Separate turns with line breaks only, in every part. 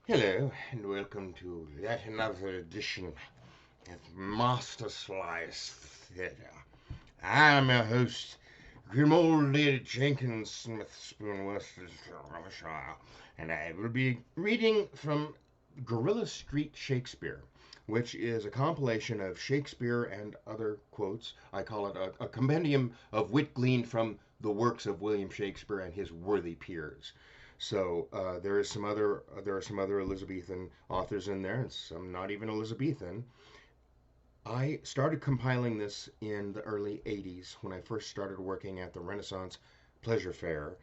Hello, and welcome to yet another edition of Master Slice Theatre. I'm your host, Grimaldi Jenkins Smith Spoonworth, and I will be reading from Guerilla Street Shakespeare, which is a compilation of Shakespeare and other quotes. I call it a compendium of wit gleaned from the works of William Shakespeare and his worthy peers. So there are some other Elizabethan authors in there, and some not even Elizabethan. I started compiling this in the early 80s when I first started working at the Renaissance Pleasure Fair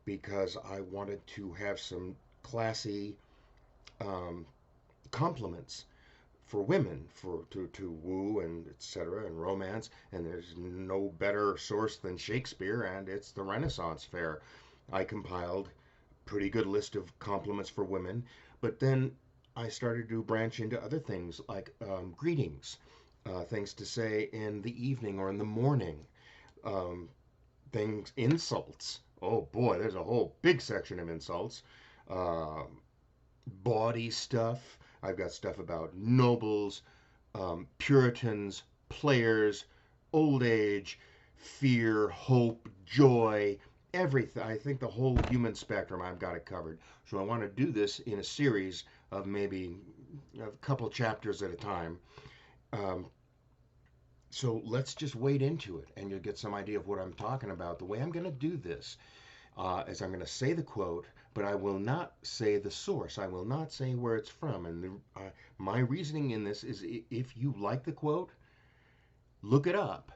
because I wanted to have some classy um, compliments for women to woo and etc. and romance, and there's no better source than Shakespeare, and it's the Renaissance Fair. I compiled a pretty good list of compliments for women, but then I started to branch into other things like greetings, things to say in the evening or in the morning, um, things, insults. Oh boy, there's a whole big section of insults. Uh, Bawdy stuff. I've got stuff about nobles, Puritans, players, old age, fear, hope, joy, everything. I think the whole human spectrum I've got it covered. So I want to do this in a series of maybe a couple chapters at a time. Um, so let's just wade into it and you'll get some idea of what I'm talking about. The way I'm going to do this is I'm going to say the quote, but I will not say the source. I will not say where it's from. And my reasoning in this is if you like the quote, look it up,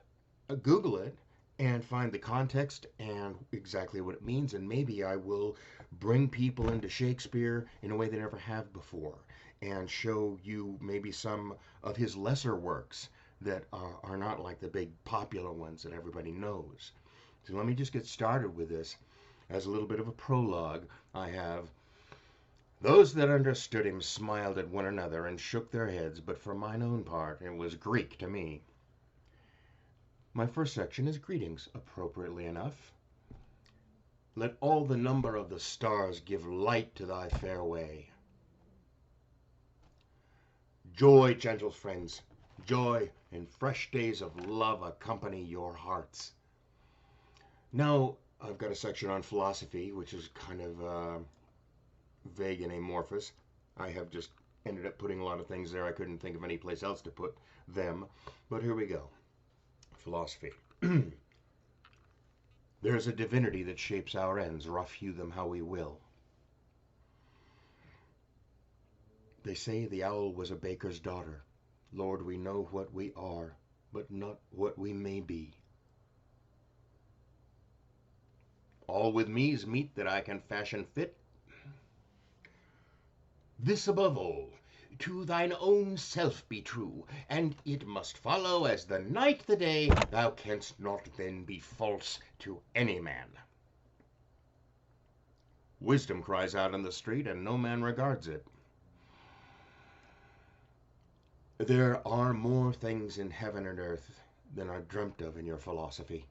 Google it, and find the context and exactly what it means. And maybe I will bring people into Shakespeare in a way they never have before and show you maybe some of his lesser works that are not like the big popular ones that everybody knows. So let me just get started with this. As a little bit of a prologue, I have those that understood him smiled at one another and shook their heads, but for mine own part it was Greek to me. My first section is greetings, appropriately enough. Let all the number of the stars give light to thy fair way. Joy, gentle friends, joy and fresh days of love accompany your hearts. Now, I've got a section on philosophy, which is kind of vague and amorphous. I have just ended up putting a lot of things there. I couldn't think of any place else to put them. But here we go. Philosophy. There is a divinity that shapes our ends, rough hew them how we will. They say the owl was a baker's daughter. Lord, we know what we are, but not what we may be. All with me's meet that I can fashion fit. This above all, to thine own self be true, and it must follow as the night the day, thou canst not then be false to any man. Wisdom cries out in the street, and no man regards it. There are more things in heaven and earth than are dreamt of in your philosophy.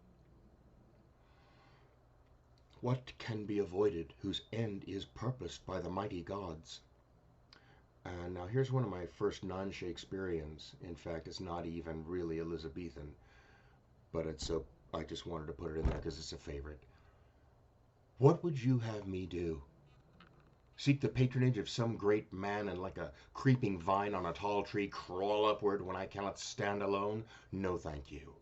What can be avoided whose end is purposed by the mighty gods? And now here's one of my first non-Shakespeareans. In fact, it's not even really Elizabethan, but I just wanted to put it in there because it's a favorite. What would you have me do? Seek the patronage of some great man and like a creeping vine on a tall tree crawl upward when I cannot stand alone? No, thank you.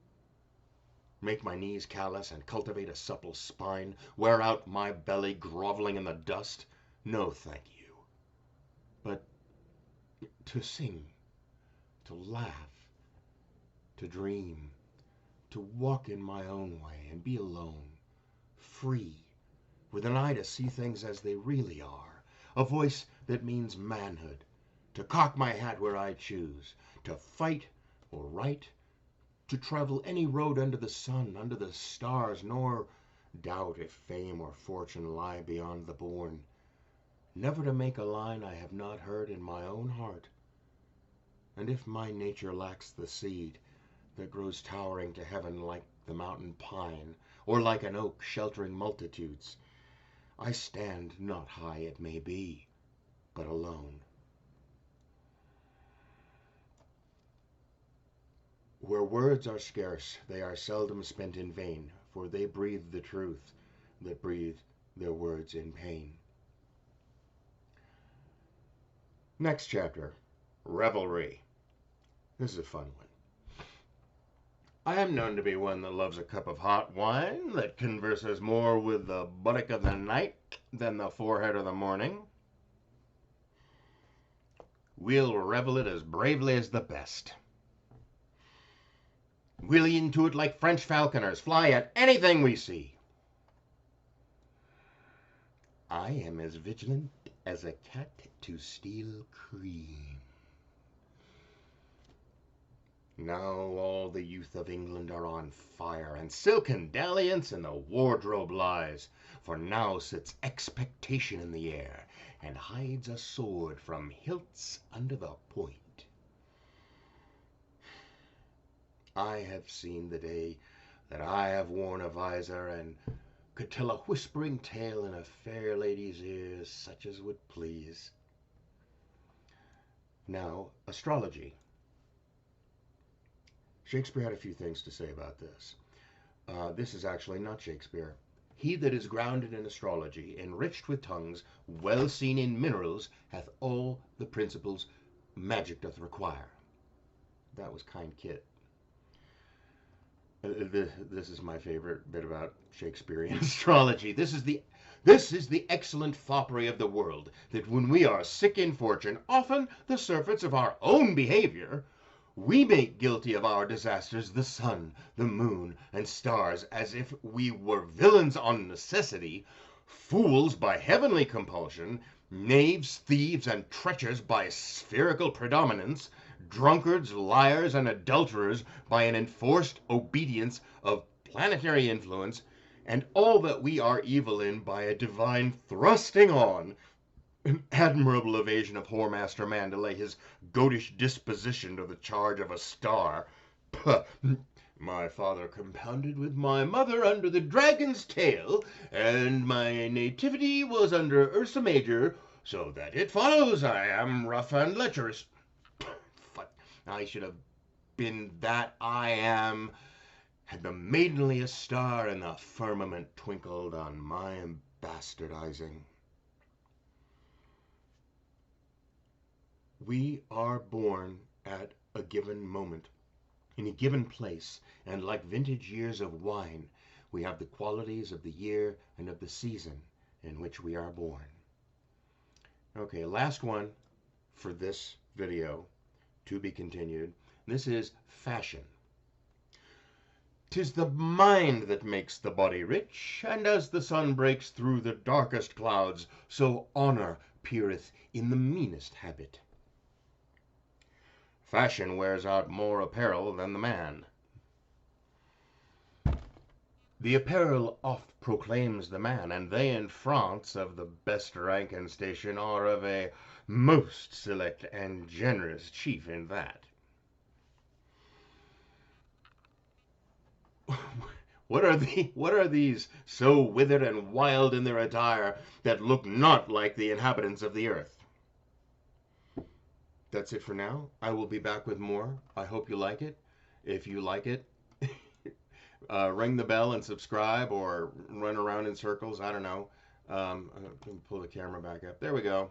Make my knees callous and cultivate a supple spine, wear out my belly groveling in the dust? No, thank you. But to sing, to laugh, to dream, to walk in my own way and be alone, free, with an eye to see things as they really are, a voice that means manhood, to cock my hat where I choose, to fight or write, to travel any road under the sun, under the stars, nor doubt if fame or fortune lie beyond the bourne, never to make a line I have not heard in my own heart. And if my nature lacks the seed that grows towering to heaven like the mountain pine, or like an oak sheltering multitudes, I stand not high it may be, but alone. Where words are scarce, they are seldom spent in vain, for they breathe the truth that breathe their words in pain. Next chapter, Revelry. This is a fun one. I am known to be one that loves a cup of hot wine, that converses more with the buttock of the night than the forehead of the morning. We'll revel it as bravely as the best. We'll into it like French falconers, fly at anything we see. I am as vigilant as a cat to steal cream. Now all the youth of England are on fire, and silken dalliance in the wardrobe lies. For now sits expectation in the air, and hides a sword from hilts under the point. I have seen the day that I have worn a visor, and could tell a whispering tale in a fair lady's ears, such as would please. Now, astrology. Shakespeare had a few things to say about this. This is actually not Shakespeare. He that is grounded in astrology, enriched with tongues, well seen in minerals, hath all the principles magic doth require. That was kind Kit. This is my favorite bit about Shakespearean astrology. This is the excellent foppery of the world, that when we are sick in fortune, often the surfeits of our own behavior, we make guilty of our disasters the sun, the moon, and stars, as if we were villains on necessity, fools by heavenly compulsion, knaves, thieves, and treachers by spherical predominance, drunkards, liars, and adulterers by an enforced obedience of planetary influence, and all that we are evil in by a divine thrusting on, an admirable evasion of whoremaster man to lay his goatish disposition to the charge of a star. Puh! My father compounded with my mother under the dragon's tail, and my nativity was under Ursa Major, so that it follows I am rough and lecherous. I should have been that I am, had the maidenliest star in the firmament twinkled on my bastardizing. We are born at a given moment, in a given place, and like vintage years of wine, we have the qualities of the year and of the season in which we are born. Okay, last one for this video, to be continued. This is fashion. 'Tis the mind that makes the body rich, and as the sun breaks through the darkest clouds, so honor peereth in the meanest habit. Fashion wears out more apparel than the man. The apparel oft proclaims the man, and they in France of the best rank and station are of a most select and generous chief in that. What are these so withered and wild in their attire that look not like the inhabitants of the earth? That's it for now. I will be back with more. I hope you like it. If you like it, ring the bell and subscribe, or run around in circles. I don't know. Pull the camera back up. There we go.